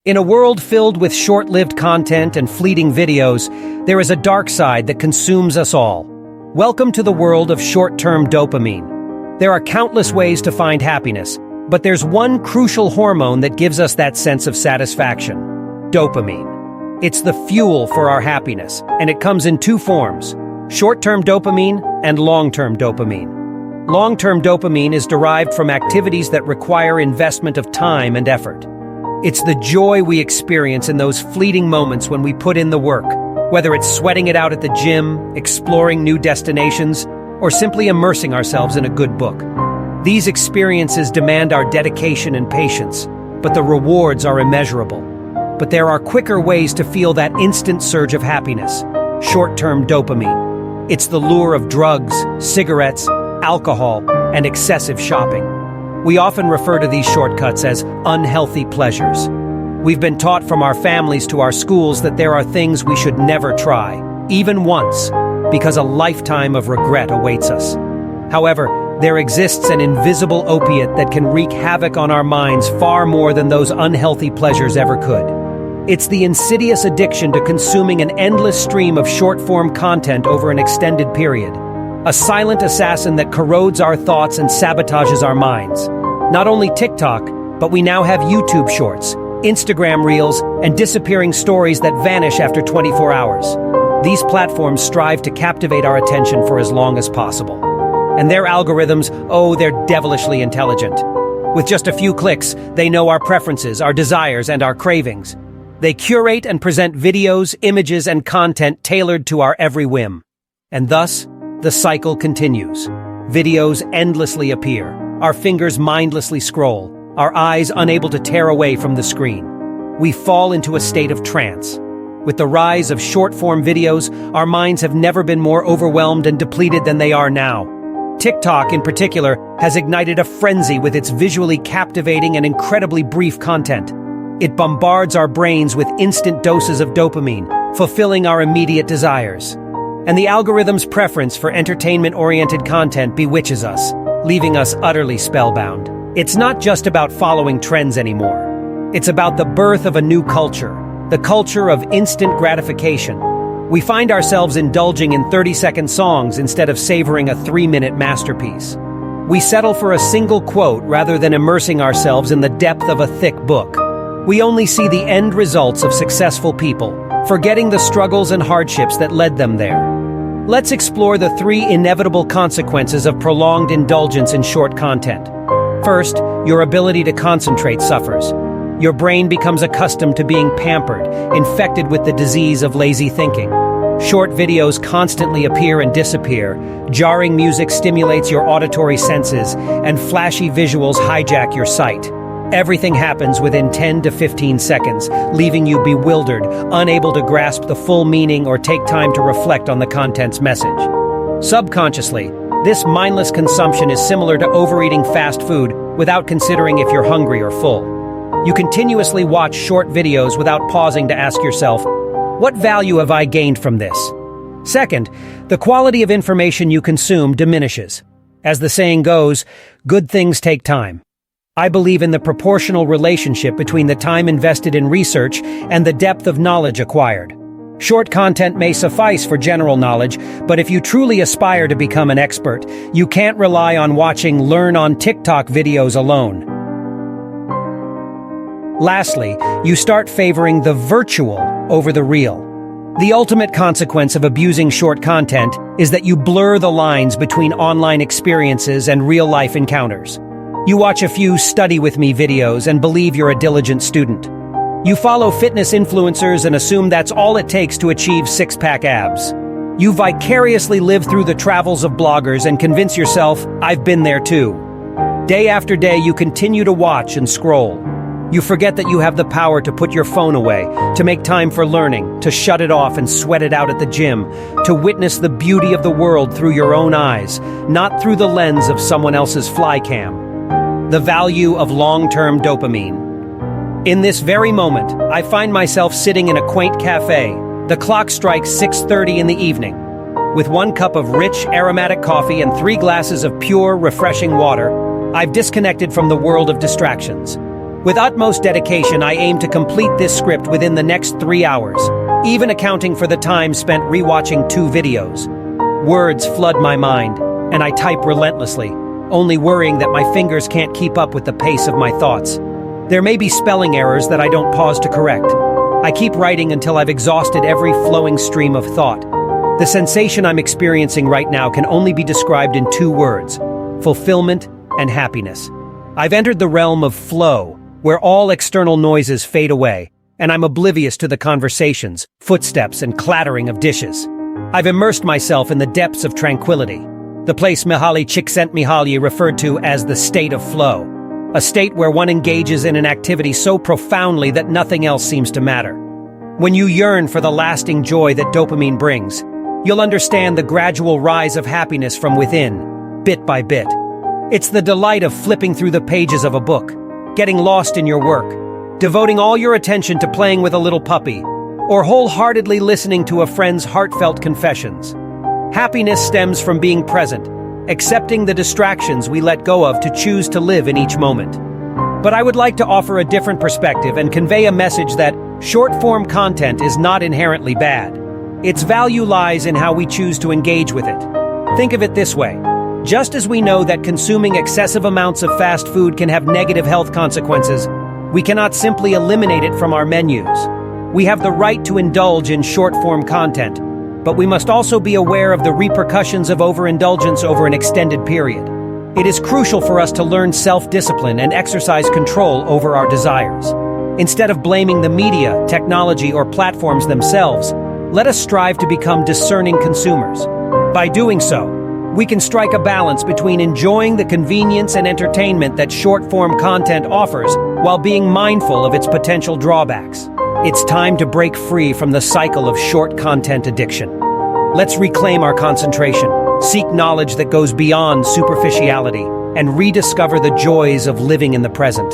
In a world filled with short-lived content and fleeting videos, there is a dark side that consumes us all. Welcome to the world of short-term dopamine. There are countless ways to find happiness, but there's one crucial hormone that gives us that sense of satisfaction: dopamine. It's the fuel for our happiness, and it comes in two forms: short-term dopamine and long-term dopamine. Long-term dopamine is derived from activities that require investment of time and effort. It's the joy we experience in those fleeting moments when we put in the work, whether it's sweating it out at the gym, exploring new destinations, or simply immersing ourselves in a good book. These experiences demand our dedication and patience, but the rewards are immeasurable. But there are quicker ways to feel that instant surge of happiness: short-term dopamine. It's the lure of drugs, cigarettes, alcohol, and excessive shopping. We often refer to these shortcuts as unhealthy pleasures. We've been taught from our families to our schools that there are things we should never try, even once, because a lifetime of regret awaits us. However, there exists an invisible opiate that can wreak havoc on our minds far more than those unhealthy pleasures ever could. It's the insidious addiction to consuming an endless stream of short-form content over an extended period. A silent assassin that corrodes our thoughts and sabotages our minds. Not only TikTok, but we now have YouTube Shorts, Instagram Reels, and disappearing stories that vanish after 24 hours. These platforms strive to captivate our attention for as long as possible. And their algorithms, they're devilishly intelligent. With just a few clicks, they know our preferences, our desires, and our cravings. They curate and present videos, images, and content tailored to our every whim. And thus, the cycle continues. Videos endlessly appear, our fingers mindlessly scroll, our eyes unable to tear away from the screen. We fall into a state of trance. With the rise of short-form videos, our minds have never been more overwhelmed and depleted than they are now. TikTok, in particular, has ignited a frenzy with its visually captivating and incredibly brief content. It bombards our brains with instant doses of dopamine, fulfilling our immediate desires. And the algorithm's preference for entertainment-oriented content bewitches us, leaving us utterly spellbound. It's not just about following trends anymore. It's about the birth of a new culture, the culture of instant gratification. We find ourselves indulging in 30-second songs instead of savoring a 3-minute masterpiece. We settle for a single quote rather than immersing ourselves in the depth of a thick book. We only see the end results of successful people, forgetting the struggles and hardships that led them there. Let's explore the 3 inevitable consequences of prolonged indulgence in short content. First, your ability to concentrate suffers. Your brain becomes accustomed to being pampered, infected with the disease of lazy thinking. Short videos constantly appear and disappear, jarring music stimulates your auditory senses, and flashy visuals hijack your sight. Everything happens within 10 to 15 seconds, leaving you bewildered, unable to grasp the full meaning or take time to reflect on the content's message. Subconsciously, this mindless consumption is similar to overeating fast food without considering if you're hungry or full. You continuously watch short videos without pausing to ask yourself, what value have I gained from this? Second, the quality of information you consume diminishes. As the saying goes, good things take time. I believe in the proportional relationship between the time invested in research and the depth of knowledge acquired. Short content may suffice for general knowledge, but if you truly aspire to become an expert, you can't rely on watching Learn on TikTok videos alone. Lastly, you start favoring the virtual over the real. The ultimate consequence of abusing short content is that you blur the lines between online experiences and real-life encounters. You watch a few study with me videos and believe you're a diligent student. You follow fitness influencers and assume that's all it takes to achieve six-pack abs. You vicariously live through the travels of bloggers and convince yourself, I've been there too. Day after day, you continue to watch and scroll. You forget that you have the power to put your phone away, to make time for learning, to shut it off and sweat it out at the gym, to witness the beauty of the world through your own eyes, not through the lens of someone else's fly cam. The value of long-term dopamine. In this very moment, I find myself sitting in a quaint cafe. The clock strikes 6:30 in the evening. With 1 cup of rich, aromatic coffee and 3 glasses of pure, refreshing water, I've disconnected from the world of distractions. With utmost dedication, I aim to complete this script within the next 3 hours, even accounting for the time spent rewatching 2 videos. Words flood my mind, and I type relentlessly, only worrying that my fingers can't keep up with the pace of my thoughts. There may be spelling errors that I don't pause to correct. I keep writing until I've exhausted every flowing stream of thought. The sensation I'm experiencing right now can only be described in 2 words: fulfillment and happiness. I've entered the realm of flow, where all external noises fade away, and I'm oblivious to the conversations, footsteps, and clattering of dishes. I've immersed myself in the depths of tranquility, the place Mihaly Csikszentmihalyi referred to as the state of flow, a state where one engages in an activity so profoundly that nothing else seems to matter. When you yearn for the lasting joy that dopamine brings, you'll understand the gradual rise of happiness from within, bit by bit. It's the delight of flipping through the pages of a book, getting lost in your work, devoting all your attention to playing with a little puppy, or wholeheartedly listening to a friend's heartfelt confessions. Happiness stems from being present, accepting the distractions we let go of to choose to live in each moment. But I would like to offer a different perspective and convey a message that short-form content is not inherently bad. Its value lies in how we choose to engage with it. Think of it this way. Just as we know that consuming excessive amounts of fast food can have negative health consequences, we cannot simply eliminate it from our menus. We have the right to indulge in short-form content, but we must also be aware of the repercussions of overindulgence over an extended period. It is crucial for us to learn self-discipline and exercise control over our desires. Instead of blaming the media, technology, or platforms themselves, let us strive to become discerning consumers. By doing so, we can strike a balance between enjoying the convenience and entertainment that short-form content offers while being mindful of its potential drawbacks. It's time to break free from the cycle of short content addiction. Let's reclaim our concentration, seek knowledge that goes beyond superficiality, and rediscover the joys of living in the present.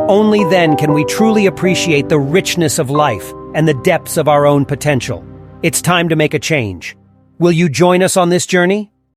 Only then can we truly appreciate the richness of life and the depths of our own potential. It's time to make a change. Will you join us on this journey?